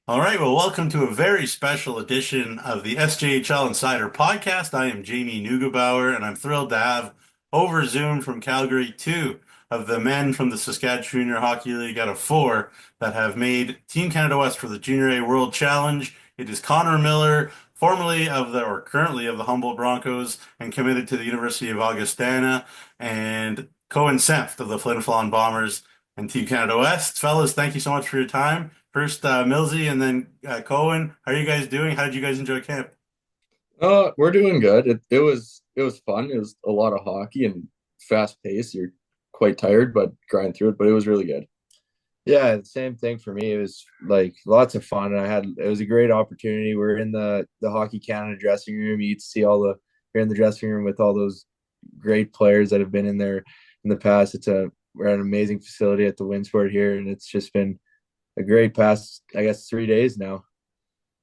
All right, well, welcome to a very special edition of the SJHL Insider Podcast. I am Jamie Neugebauer, and I'm thrilled to have over Zoom from Calgary two of the men from the Saskatchewan Junior Hockey League out of four that have made Team Canada West for the Junior A World Challenge. It is Connor Miller, formerly of the, or currently of the Humboldt Broncos, and committed to the University of Augustana, and Koen Senft of the Flin Flon Bombers and Team Canada West. Fellas, thank you so much for your time. First, Millsy and then Cohen. How are you guys doing? How did you guys enjoy camp? We're doing good. It was fun. It was a lot of hockey and fast pace. You're quite tired, but grind through it. But it was really good. Yeah, the same thing for me. It was like lots of fun. It was a great opportunity. We're in the Hockey Canada dressing room. You get to see you're in the dressing room with all those great players that have been in there in the past. We're at an amazing facility at the Winsport here, and it's just been a great past, I guess, 3 days now.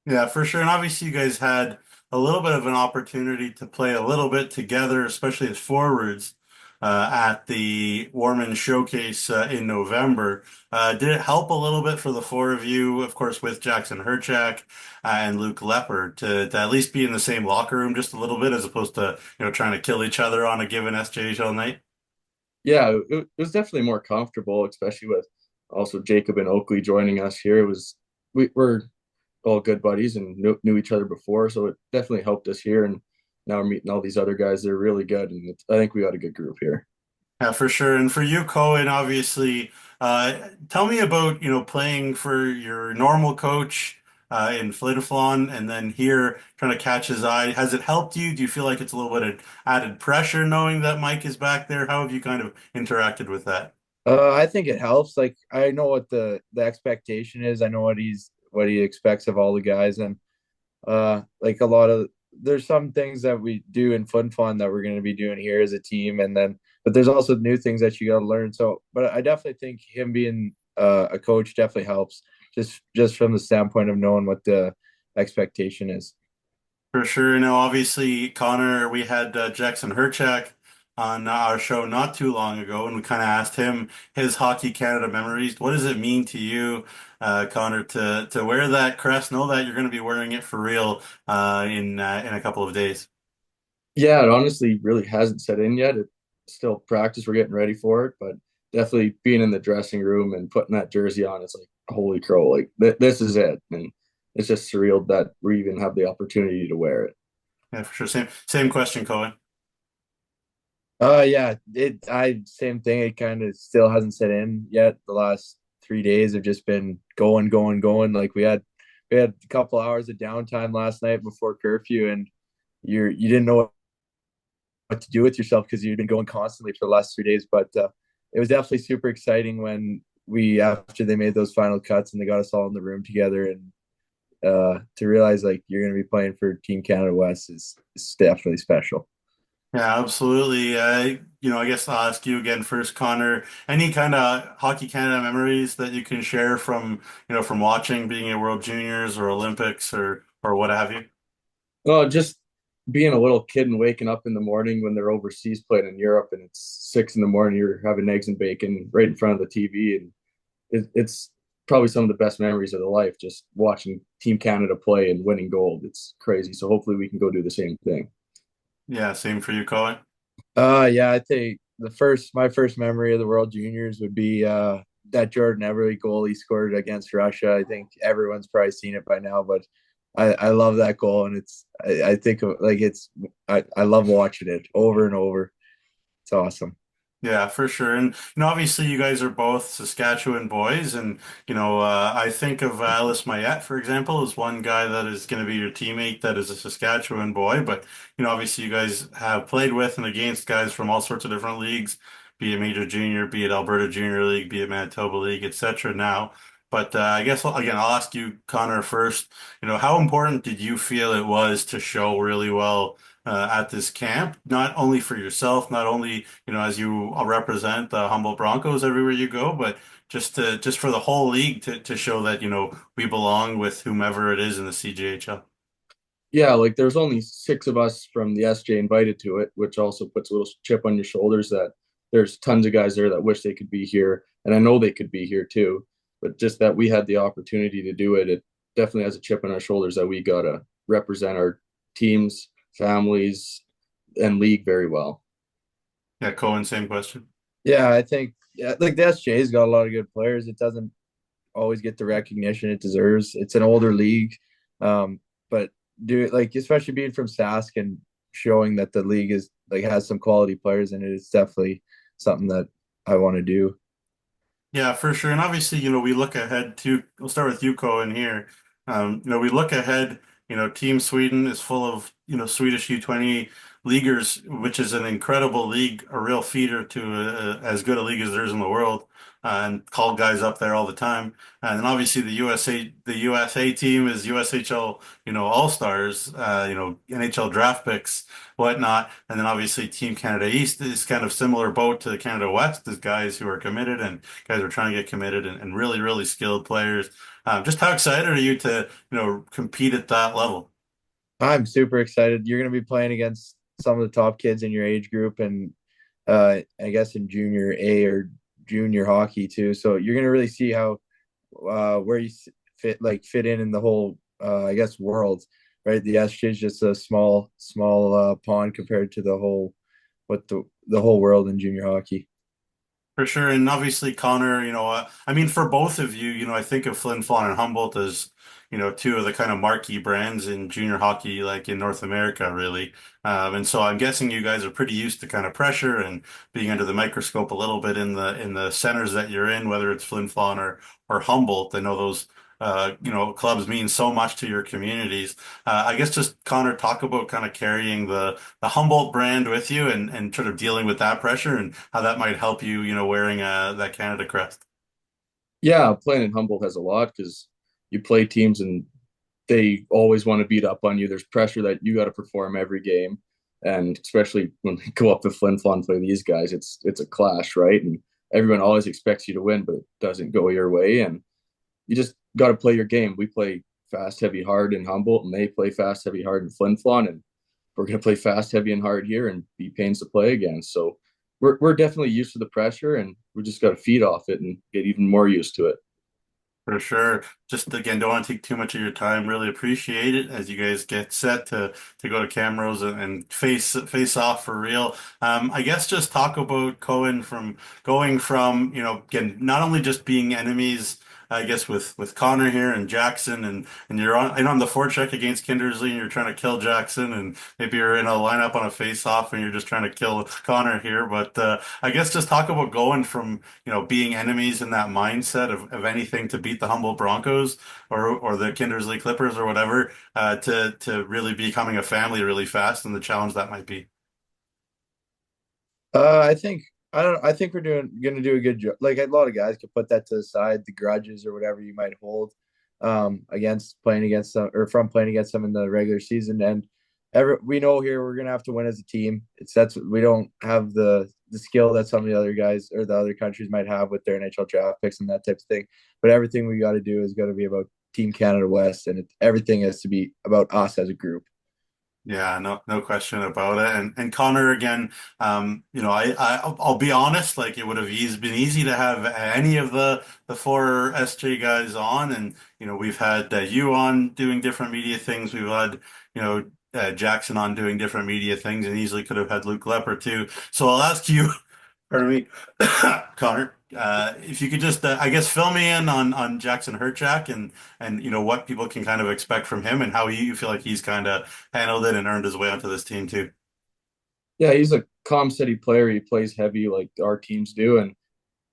Yeah, for sure. And obviously, you guys had a little bit of an opportunity to play a little bit together, especially as forwards at the Warman Showcase in November. Did it help a little bit for the four of you, of course, with Jackson Herchak and Luke Lepper, to at least be in the same locker room just a little bit, as opposed to trying to kill each other on a given SJHL night? Yeah, it was definitely more comfortable, especially with also Jacob and Oakley joining us here. We're all good buddies and knew each other before, so it definitely helped us here. And now we're meeting all these other guys. They're really good, and I think we got a good group here. Yeah, for sure. And for you, Cohen, obviously, tell me about, playing for your normal coach in Flin Flon and then here trying to catch his eye. Has it helped you? Do you feel like it's a little bit of added pressure knowing that Mike is back there? How have you kind of interacted with that? I think it helps. Like I know what the expectation is. I know what he expects of all the guys, and like a lot of there's some things that we do in Fun that we're going to be doing here as a team, and then but there's also new things that you got to learn. So, but I definitely think him being a coach definitely helps, just from the standpoint of knowing what the expectation is. For sure. Now, obviously, Connor, we had Jackson Herchak on our show not too long ago, and we kind of asked him his Hockey Canada memories. What does it mean to you, Connor, to wear that crest? Know that you're going to be wearing it for real in a couple of days. Yeah, it honestly really hasn't set in yet. It's still practice. We're getting ready for it, but definitely being in the dressing room and putting that jersey on, it's like holy crow! Like this is it, and it's just surreal that we even have the opportunity to wear it. Yeah, for sure. Same question, Cohen. Yeah, I same thing. It kind of still hasn't set in yet. The last 3 days have just been going, going, going. Like we had a couple hours of downtime last night before curfew, and you didn't know what to do with yourself because you've been going constantly for the last 3 days. But it was definitely super exciting when we after they made those final cuts and they got us all in the room together, and to realize like you're going to be playing for Team Canada West is definitely special. Yeah, absolutely. I guess I'll ask you again first, Connor. Any kind of Hockey Canada memories that you can share from watching, being at World Juniors or Olympics or what have you? Well, just being a little kid and waking up in the morning when they're overseas playing in Europe and it's 6 in the morning, you're having eggs and bacon right in front of the TV, and it's probably some of the best memories of the life. Just watching Team Canada play and winning gold, it's crazy. So hopefully we can go do the same thing. Yeah, same for you, Cohen. Yeah, I think my first memory of the World Juniors would be that Jordan Everly goal he scored against Russia. I think everyone's probably seen it by now, but I love that goal, and I think like I love watching it over and over. It's awesome. Yeah, for sure. And obviously you guys are both Saskatchewan boys, and I think of Alice Mayette, for example, as one guy that is going to be your teammate that is a Saskatchewan boy. But obviously you guys have played with and against guys from all sorts of different leagues, be it Major Junior, be it Alberta Junior League, be it Manitoba League, etc. Now, but I guess again I'll ask you, Connor, first. How important did you feel it was to show really well at this camp, not only for yourself, not only as you represent the Humboldt Broncos everywhere you go, but just for the whole league to show that, we belong with whomever it is in the CJHL. Yeah, like there's only six of us from the SJ invited to it, which also puts a little chip on your shoulders that there's tons of guys there that wish they could be here, and I know they could be here too. But just that we had the opportunity to do it, definitely has a chip on our shoulders that we gotta represent our teams, families, and league very well. Yeah, Cohen, same question. Yeah, I think yeah, like the SJ's got a lot of good players. It doesn't always get the recognition it deserves. It's an older league, but do it like especially being from Sask and showing that the league is like has some quality players in it. It's definitely something that I want to do. Yeah, for sure. And obviously, we look ahead to, we'll start with you, Cohen, here. We look ahead, Team Sweden is full of, Swedish U20 leaguers, which is an incredible league, a real feeder to as good a league as there is in the world, and call guys up there all the time. And then obviously the USA team is USHL, all-stars, NHL draft picks, whatnot. And then obviously Team Canada East is kind of similar boat to Canada West. There's guys who are committed and guys are trying to get committed and really, really skilled players. Just how excited are you to, compete at that level? I'm super excited. You're going to be playing against some of the top kids in your age group, and I guess in junior A or junior hockey too. So you're going to really see how where you fit in the whole I guess world, right? The SJ is just a small pond compared to the whole what the whole world in junior hockey. For sure. And obviously, Connor, I mean, for both of you, I think of Flin Flon and Humboldt as, two of the kind of marquee brands in junior hockey, like in North America, really. And so I'm guessing you guys are pretty used to kind of pressure and being under the microscope a little bit in the centers that you're in, whether it's Flin Flon or Humboldt. I know those, clubs mean so much to your communities. I guess just Connor, talk about kind of carrying the Humboldt brand with you and sort of dealing with that pressure and how that might help you, wearing that Canada crest. Yeah, playing in Humboldt has a lot because you play teams and they always want to beat up on you. There's pressure that you got to perform every game, and especially when they go up to Flin Flon and play these guys, it's a clash, right? And everyone always expects you to win, but it doesn't go your way, and you just got to play your game. We play fast, heavy, hard in Humboldt, and they play fast, heavy, hard in Flin Flon, and we're going to play fast, heavy, and hard here and be pains to play against. So we're definitely used to the pressure, and we just got to feed off it and get even more used to it. For sure. Just again, don't want to take too much of your time. Really appreciate it as you guys get set to go to Camrose and face off for real. I guess just talk about Cohen from going from, again, not only just being enemies, I guess with Connor here and Jackson and you're on the forecheck against Kindersley and you're trying to kill Jackson and maybe you're in a lineup on a face off and you're just trying to kill Connor here. But I guess just talk about going from being enemies in that mindset of anything to beat the Humboldt Broncos or the Kindersley Clippers or whatever, to really becoming a family really fast and the challenge that might be. I think I don't. I think we're gonna do a good job. Like a lot of guys could put that to the side, the grudges or whatever you might hold, against playing against them or from playing against them in the regular season. And we know here we're gonna have to win as a team. That's we don't have the skill that some of the other guys or the other countries might have with their NHL draft picks and that type of thing. But everything we got to do is got to be about Team Canada West, and everything has to be about us as a group. Yeah, no question about it. And Connor again, I'll be honest, like it would have been easy to have any of the four SJ guys on, and we've had you on doing different media things. We've had Jackson on doing different media things, and easily could have had Luke Lepper too. So I'll ask you, pardon me, Connor, if you could just, I guess, fill me in on Jackson Herchak and what people can kind of expect from him and how you feel like he's kind of handled it and earned his way onto this team too. Yeah, he's a calm, steady player. He plays heavy like our teams do, and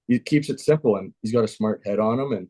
he keeps it simple. And he's got a smart head on him. And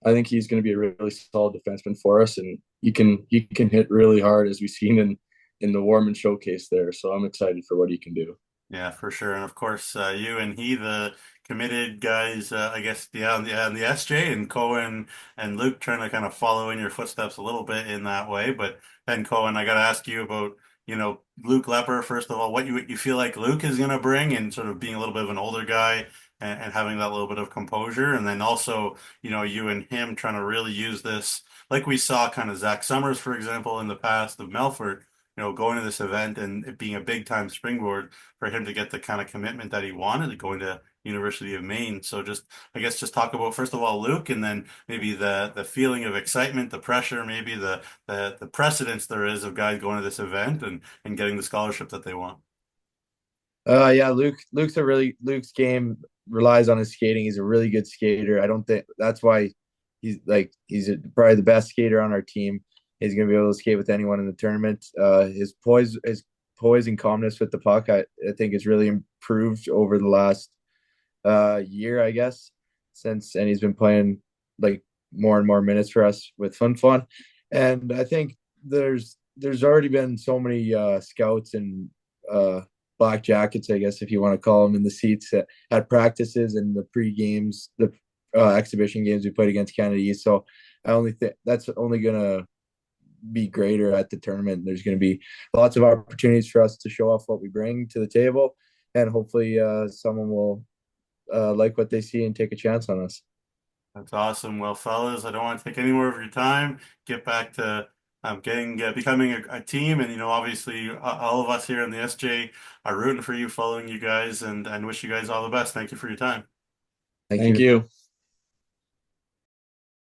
I think he's going to be a really solid defenseman for us. And he can hit really hard as we've seen in the Warman showcase there. So I'm excited for what he can do. Yeah, for sure. And of course, you and he, the committed guys, I guess, the SJ and Cohen and Luke trying to kind of follow in your footsteps a little bit in that way. But then Cohen, I got to ask you about, Luke Lepper, first of all, what you feel like Luke is going to bring and sort of being a little bit of an older guy and having that little bit of composure. And then also, you and him trying to really use this, like we saw kind of Zach Summers, for example, in the past of Melfort. going to this event and it being a big time springboard for him to get the kind of commitment that he wanted going to University of Maine. So I guess just talk about first of all Luke, and then maybe the feeling of excitement, the pressure, maybe the precedence there is of guys going to this event and getting the scholarship that they want. Yeah, Luke's game relies on his skating. He's a really good skater. I don't think that's why he's probably the best skater on our team. He's gonna be able to skate with anyone in the tournament. His poise and calmness with the puck, I think, has really improved over the last year, I guess, and he's been playing like more and more minutes for us with Flin Flon. And I think there's already been so many scouts and black jackets, I guess, if you want to call them, in the seats at practices and the pre-games, the exhibition games we played against Canada East. So I only think that's only gonna be greater at the tournament. There's going to be lots of opportunities for us to show off what we bring to the table, and hopefully someone will like what they see and take a chance on us. That's awesome. Well, fellas, I don't want to take any more of your time. Get back to becoming a team, and obviously, all of us here in the SJ are rooting for you, following you guys, and wish you guys all the best. Thank you for your time. Thank Thank you. you.